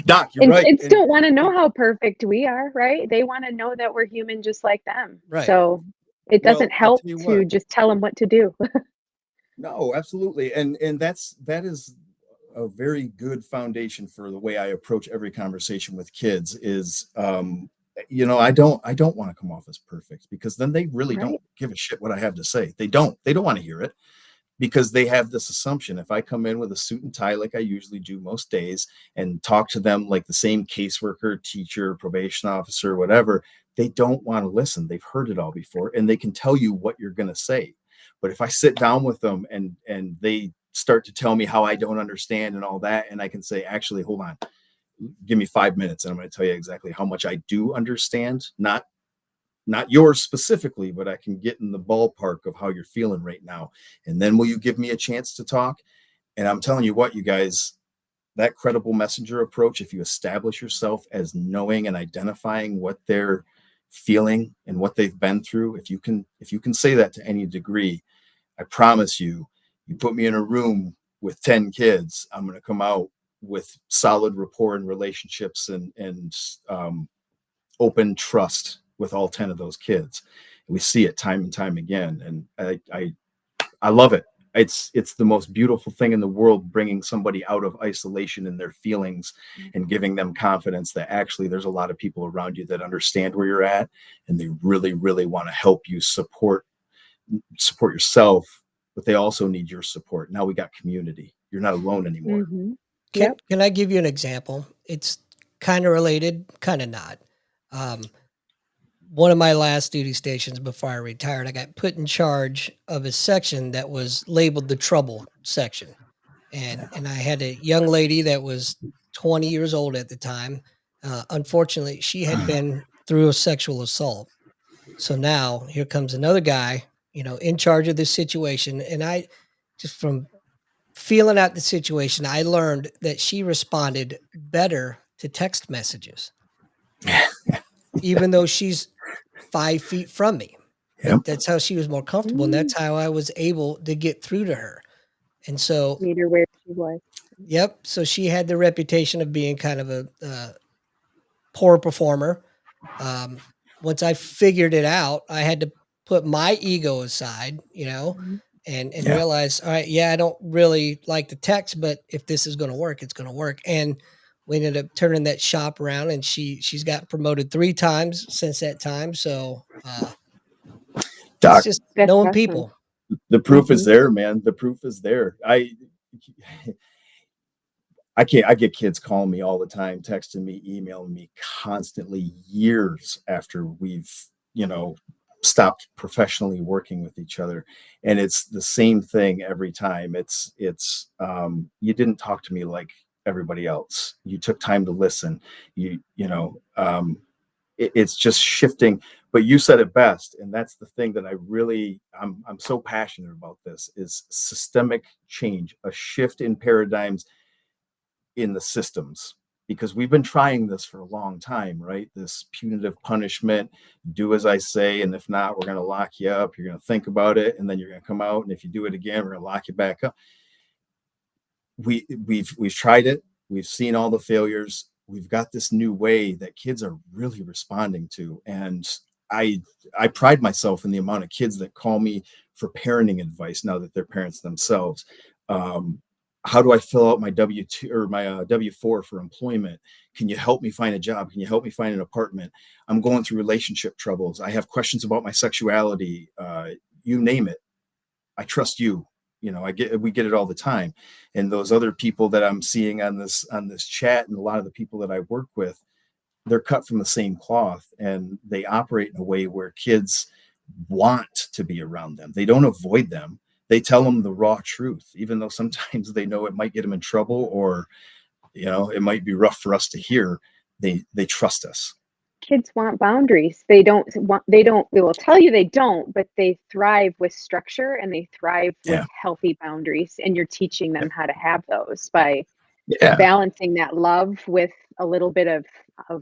Doc, you're And right. kids don't want to know how perfect we are, right? They want to know that we're human just like them. Right. So it doesn't Well, I'll help tell you to what. just tell them what to do. No, absolutely. And that is a very good foundation for the way I approach every conversation with kids is I don't want to come off as perfect because then they really don't Right. give a shit what I have to say. They don't want to hear it because they have this assumption if I come in with a suit and tie like I usually do most days and talk to them like the same caseworker, teacher, probation officer, whatever, they don't want to listen. They've heard it all before and they can tell you what you're going to say. But if I sit down with them and they start to tell me how I don't understand and all that, and I can say, actually, hold on, give me 5 minutes and I'm going to tell you exactly how much I do understand, not yours specifically, but I can get in the ballpark of how you're feeling right now. And then will you give me a chance to talk? And I'm telling you what, you guys, that credible messenger approach, if you establish yourself as knowing and identifying what they're feeling and what they've been through, if you can say that to any degree, I promise you, you put me in a room with 10 kids, I'm going to come out with solid rapport and relationships and open trust with all 10 of those kids. And we see it time and time again. And I love it. It's the most beautiful thing in the world, bringing somebody out of isolation in their feelings and giving them confidence that actually there's a lot of people around you that understand where you're at and they really, really want to help you support yourself, but they also need your support. Now we got community. You're not alone anymore. Hmm. Can Yep. can I give you an example? It's kinda related, kinda not. Um, One of my last duty stations before I retired, I got put in charge of a section that was labeled the trouble section. And I had a young lady that was 20 years old at the time. Unfortunately, she had been through a sexual assault. So now here comes another guy, in charge of this situation. And I just from feeling out the situation, I learned that she responded better to text messages, even though she's 5 feet from me. Yep. That's how she was more comfortable. And that's Mm. how I was able to get through to her. And so, Meet her where she was. yep. So she had the reputation of being kind of a poor performer. Um, Once I figured it out, I had to put my ego aside, Mhm. and Yeah. realize, all right, yeah, I don't really like the text, but if this is going to work, it's going to work. And we ended up turning that shop around, and she's got promoted 3 times since that time. So it's Doc, just That's knowing awesome. people. The proof is there, man. The proof is there. I get kids calling me all the time, texting me, emailing me constantly years after we've, you know, stopped professionally working with each other. And it's the same thing every time. You didn't talk to me like everybody else. You took time to listen. It's just shifting. But you said it best, and that's the thing that I'm so passionate about. This is systemic change, a shift in paradigms in the systems, because we've been trying this for a long time, right? This punitive punishment, do as I say, and if not, we're going to lock you up. You're going to think about it, and then you're going to come out, and if you do it again, we're going to lock you back up. We've tried it. We've seen all the failures. We've got this new way that kids are really responding to, and I pride myself in the amount of kids that call me for parenting advice now that they're parents themselves. How do I fill out my W-2 or my W-4 for employment? Can you help me find a job? Can you help me find an apartment? I'm going through relationship troubles. I have questions about my sexuality. You name it. I trust you. We get it all the time. And those other people that I'm seeing on this chat, and a lot of the people that I work with, they're cut from the same cloth, and they operate in a way where kids want to be around them. They don't avoid them. They tell them the raw truth, even though sometimes they know it might get them in trouble, or, it might be rough for us to hear. They trust us. Kids want boundaries. They will tell you they don't, but they thrive with structure, and they thrive with healthy boundaries. And you're teaching them how to have those by balancing that love with a little bit of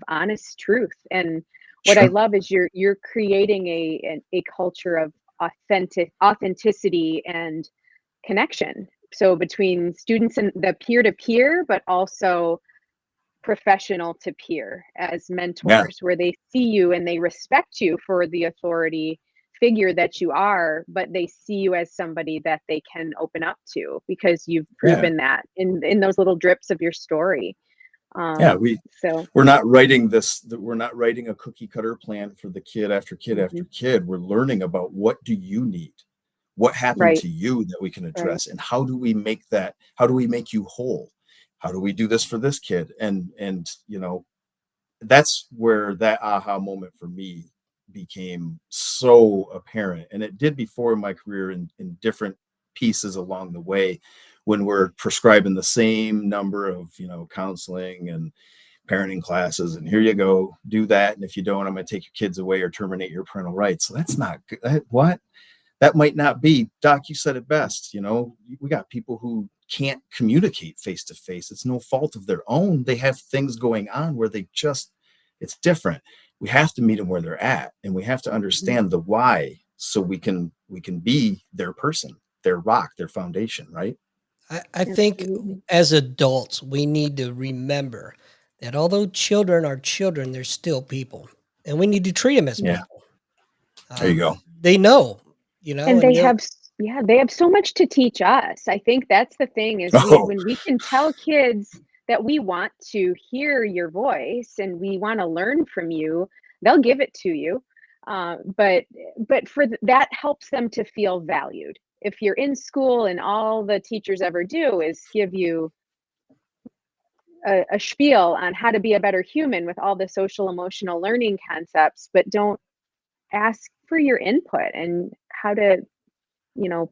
honest truth. And what I love is you're creating a culture of authenticity and connection. So between students and the peer to peer, but also professional to peer as mentors, where they see you and they respect you for the authority figure that you are, but they see you as somebody that they can open up to because you've proven that in those little drips of your story. We're not writing a cookie cutter plan for the kid after kid after kid. We're learning about, what do you need? What happened to you that we can address? And how do we make you whole? How do we do this for this kid? And that's where that aha moment for me became so apparent. And it did before in my career in different pieces along the way, when we're prescribing the same number of, counseling and parenting classes, and here you go, do that. And if you don't, I'm going to take your kids away or terminate your parental rights. So that's not good. What? That might not be. Doc, you said it best. We got people who can't communicate face to face. It's no fault of their own. They have things going on where it's different. We have to meet them where they're at, and we have to understand the why, so we can be their person, their rock, their foundation, right? I think as adults, we need to remember that although children are children, they're still people, and we need to treat them as people. There you go. They know, and they have so much to teach us. I think that's the thing is when we can tell kids that we want to hear your voice and we want to learn from you, they'll give it to you. But that helps them to feel valued. If you're in school and all the teachers ever do is give you a spiel on how to be a better human with all the social emotional learning concepts, but don't ask for your input and how to,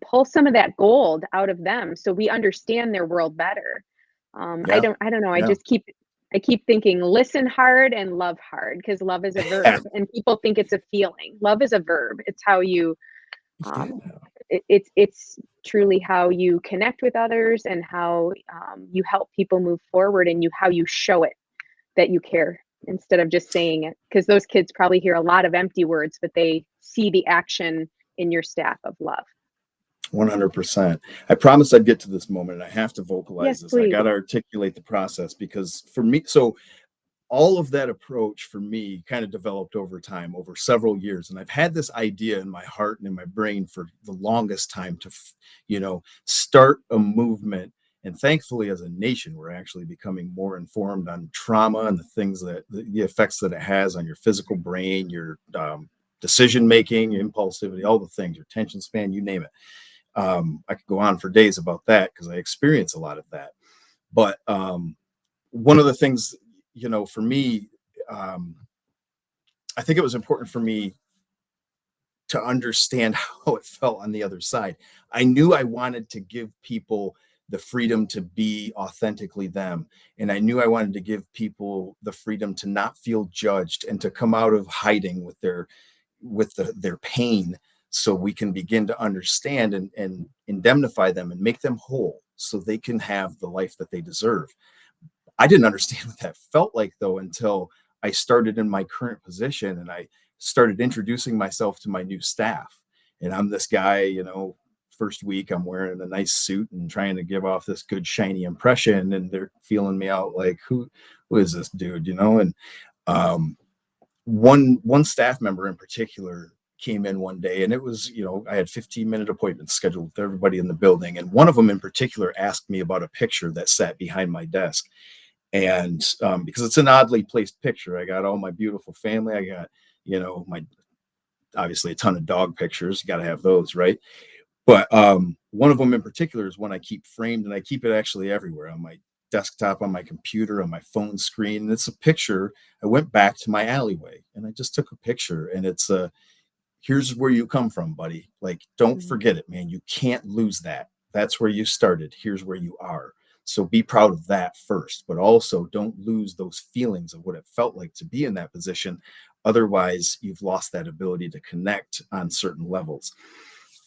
pull some of that gold out of them so we understand their world better. I don't know. I keep thinking listen hard and love hard, because love is a verb and people think it's a feeling. Love is a verb. It's how you it's truly how you connect with others and how you help people move forward, and how you show it that you care instead of just saying it, because those kids probably hear a lot of empty words, but they see the action in your staff of love. 100%. I promised I'd get to this moment, and I have to vocalize this. Please. I got to articulate the process, because for me, so all of that approach for me kind of developed over time, over several years. And I've had this idea in my heart and in my brain for the longest time to, start a movement. And thankfully, as a nation, we're actually becoming more informed on trauma and the things the effects that it has on your physical brain, your decision-making, your impulsivity, all the things, your attention span, you name it. I could go on for days about that because I experience a lot of that. But one of the things, for me, um, I think it was important for me to understand how it felt on the other side. I knew I wanted to give people the freedom to be authentically them. And I knew I wanted to give people the freedom to not feel judged and to come out of hiding with their pain, so we can begin to understand and indemnify them and make them whole so they can have the life that they deserve. I didn't understand what that felt like though until I started in my current position and I started introducing myself to my new staff. And I'm this guy, first week I'm wearing a nice suit and trying to give off this good shiny impression, and they're feeling me out like who is this dude, And um, one staff member in particular came in one day, and it was, I had 15-minute appointments scheduled with everybody in the building, and one of them in particular asked me about a picture that sat behind my desk. And because it's an oddly placed picture, I got all my beautiful family. I got, my obviously a ton of dog pictures. You got to have those, right? But one of them in particular is one I keep framed, and I keep it actually everywhere on my desktop, on my computer, on my phone screen. And it's a picture. I went back to my alleyway and I just took a picture, and it's here's where you come from, buddy. Like, don't Mhm. forget it, man. You can't lose that. That's where you started. Here's where you are. So be proud of that first, but also don't lose those feelings of what it felt like to be in that position. Otherwise, you've lost that ability to connect on certain levels.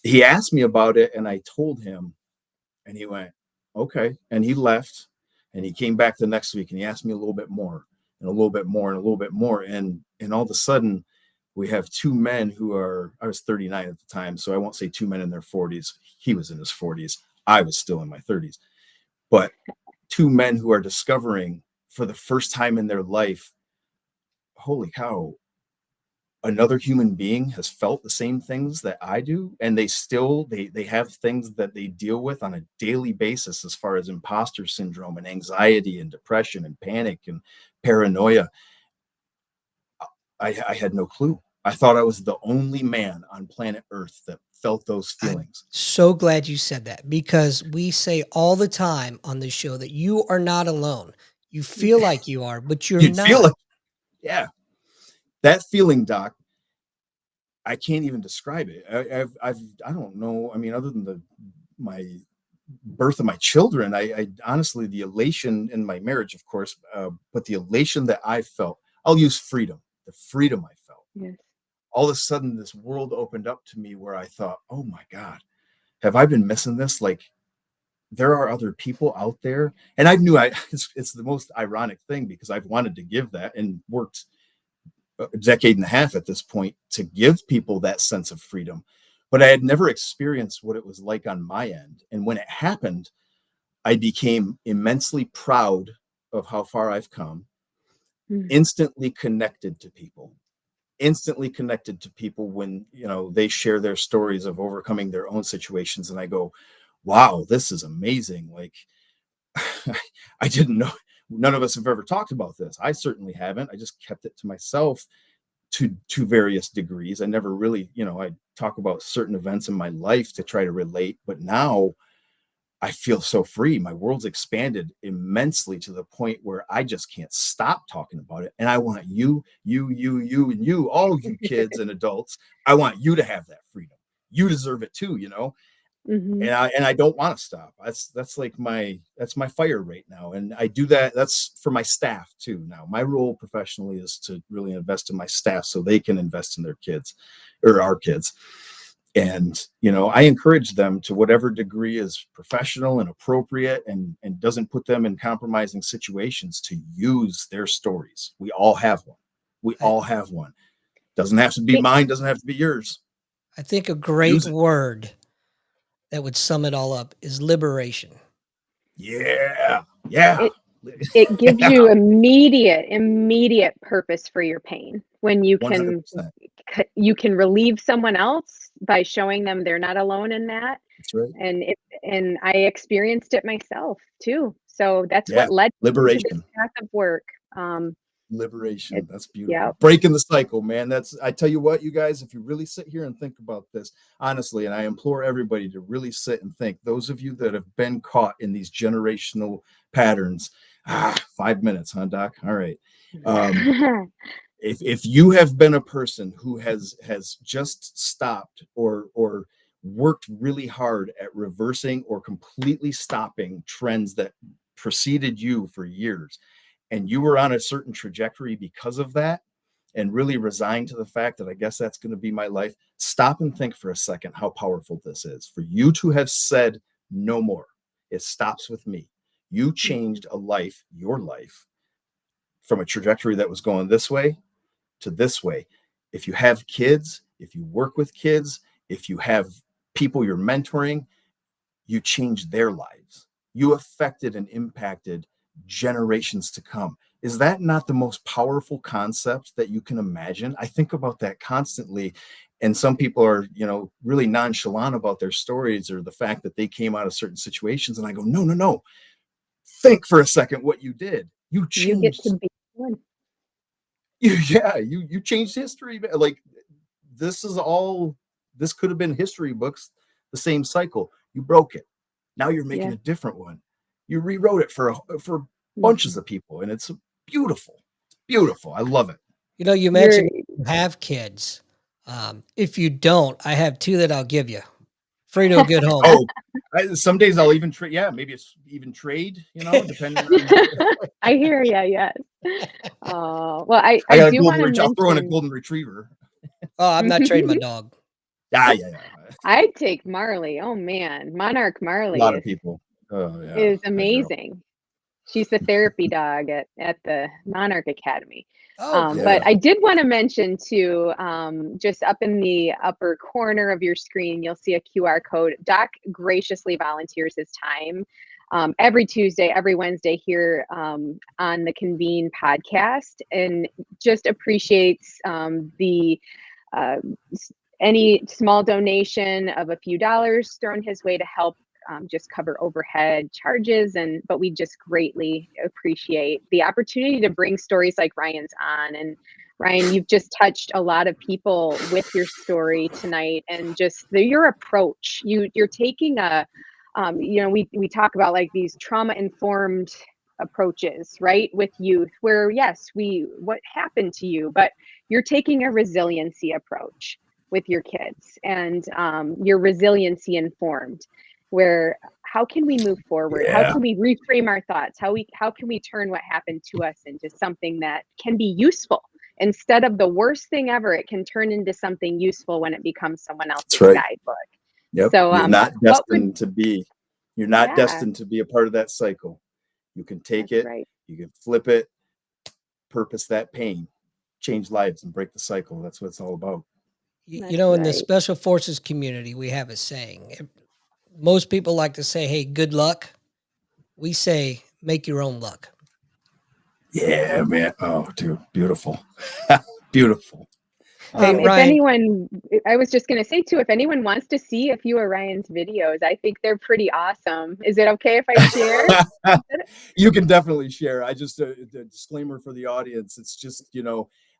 He asked me about it, and I told him, and he went, okay. And he left, and he came back the next week, and he asked me a little bit more and a little bit more and a little bit more. And all of a sudden, we have two men who are, I was 39 at the time, so I won't say two men in their 40s. He was in his 40s. I was still in my 30s. But two men who are discovering for the first time in their life, holy cow, another human being has felt the same things that I do, and they have things that they deal with on a daily basis as far as imposter syndrome and anxiety and depression and panic and paranoia. I had no clue. I thought I was the only man on planet Earth that felt those I'm feelings. so glad you said that, because we say all the time on this show that you are not alone. You feel like you are, but you're You'd feel not. like, yeah, that feeling, Doc. I can't even describe it. I don't know. I mean, other than my birth of my children, I honestly, the elation in my marriage, of course, but the elation that I felt, I'll use freedom, the freedom I felt. Yes. All of a sudden, this world opened up to me where I thought, oh my God, have I been missing this? Like, there are other people out there. And I knew it's the most ironic thing because I've wanted to give that and worked a decade and a half at this point to give people that sense of freedom. But I had never experienced what it was like on my end. And when it happened, I became immensely proud of how far I've come, Mhm. instantly connected to people, instantly connected to people when, they share their stories of overcoming their own situations. And I go, wow, this is amazing. Like, I didn't know. None of us have ever talked about this. I certainly haven't. I just kept it to myself to various degrees. I never really, I talk about certain events in my life to try to relate, but now I feel so free. My world's expanded immensely to the point where I just can't stop talking about it. And I want and you, all you kids and adults, I want you to have that freedom. You deserve it too. Mhm. And I don't want to stop. That's like that's my fire right now. And I do that. That's for my staff too. Now, my role professionally is to really invest in my staff so they can invest in their kids or our kids. And, I encourage them to whatever degree is professional and appropriate and doesn't put them in compromising situations to use their stories. We all have one. We I, all have one. Doesn't have to be It, mine, doesn't have to be yours. I think a great Use it. word that would sum it all up is liberation. Yeah. Yeah. it it gives you immediate purpose for your pain when you can 100%. you can relieve someone else by showing them they're not alone in that. That's right. And I experienced it myself too. So that's Yeah. what led me into this Liberation. path of work. Um, Liberation. That's beautiful. Yep. Breaking the cycle, man. I tell you what, you guys, if you really sit here and think about this, honestly, and I implore everybody to really sit and think, those of you that have been caught in these generational patterns, 5 minutes, huh, Doc? All right. If you have been a person who has just stopped or worked really hard at reversing or completely stopping trends that preceded you for years, and you were on a certain trajectory because of that, and really resigned to the fact that I guess that's going to be my life, stop and think for a second how powerful this is. For you to have said no more, it stops with me. You changed a life, your life, from a trajectory that was going this way to this way. If you have kids, if you work with kids, if you have people you're mentoring, you change their lives. You affected and impacted generations to come. Is that not the most powerful concept that you can imagine? I think about that constantly. And some people are, really nonchalant about their stories or the fact that they came out of certain situations. And I go, no. Think for a second what you did. You You get changed. to be one. You changed history. Like this could have been history books, the same cycle. You broke it. Now you're making a different one. You rewrote it for bunches of people, and it's beautiful. It's beautiful. I love it. You mentioned you have kids. If you don't, I have 2 that I'll give you. Free to a good home. Oh, some days I'll even trade. Yeah, maybe it's even trade, depending on. I hear you. Yes. Well, I got a do want to golden. I'll throw in a mention. golden retriever. Oh, I'm not trading my dog. Yeah. I'd take Marley. Oh man, Monarch A Marley lot of people. Oh yeah. is that girl. amazing. She's the therapy dog at the Monarch Academy. Oh, Yeah. But I did want to mention too, just up in the upper corner of your screen, you'll see a QR code. Doc graciously volunteers his time every Tuesday, every Wednesday here on the Convene podcast, and just appreciates the any small donation of a few dollars thrown his way to help just cover overhead charges. But we just greatly appreciate the opportunity to bring stories like Ryan's on. And Ryan, you've just touched a lot of people with your story tonight, and just your approach. You're taking we talk about like these trauma informed approaches, right, with youth, where yes, what happened to you, but you're taking a resiliency approach with your kids, and you're resiliency informed, where how can we move forward? How can we reframe our thoughts? How can we turn what happened to us into something that can be useful? Instead of the worst thing ever, it can turn into something useful when it becomes someone else's guidebook. Yep. So you're not destined to be. You're not destined to be a part of that cycle. You can take it. Right. You can flip it. Purpose that pain, change lives, and break the cycle. That's what it's all about. In the special forces community, we have a saying. Most people like to say, "Hey, good luck." We say, "Make your own luck." Yeah, man. Oh, dude, beautiful. Beautiful. Hey, if Ryan, anyone, I was just going to say too, if anyone wants to see a few of Ryan's videos, I think they're pretty awesome. Is it okay if I share? You can definitely share. I just a disclaimer for the audience. It's just,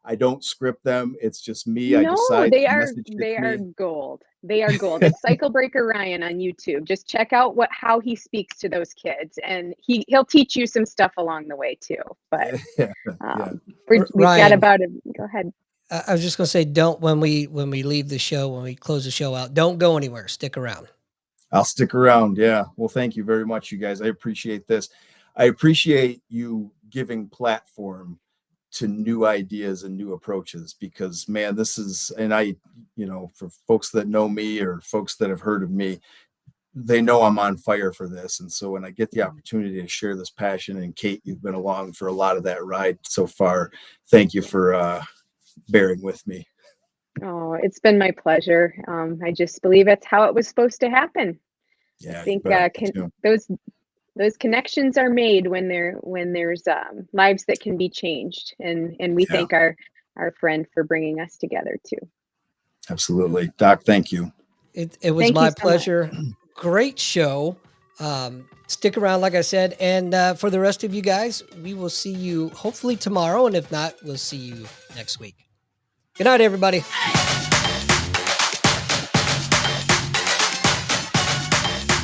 I don't script them. It's just me. I decide. They are gold. They are gold. It's Cycle Breaker Ryan on YouTube. Just check out how he speaks to those kids, and he'll teach you some stuff along the way too. But we've got about it. Go ahead. I was just going to say, when we leave the show, when we close the show out, don't go anywhere. Stick around. I'll stick around. Yeah. Well, thank you very much, you guys. I appreciate this. I appreciate you giving platform to new ideas and new approaches, because man, this is, and for folks that know me or folks that have heard of me, they know I'm on fire for this. And so when I get the opportunity to share this passion, and Kate, you've been along for a lot of that ride so far. Thank you for bearing with me. Oh, it's been my pleasure. I just believe it's how it was supposed to happen. Yeah, I think those connections are made when there's lives that can be changed, and we thank our friend for bringing us together too. Absolutely. Doc, thank you. It was my pleasure. Great show. Stick around, like I said. And for the rest of you guys, we will see you hopefully tomorrow. And if not, we'll see you next week. Good night, everybody.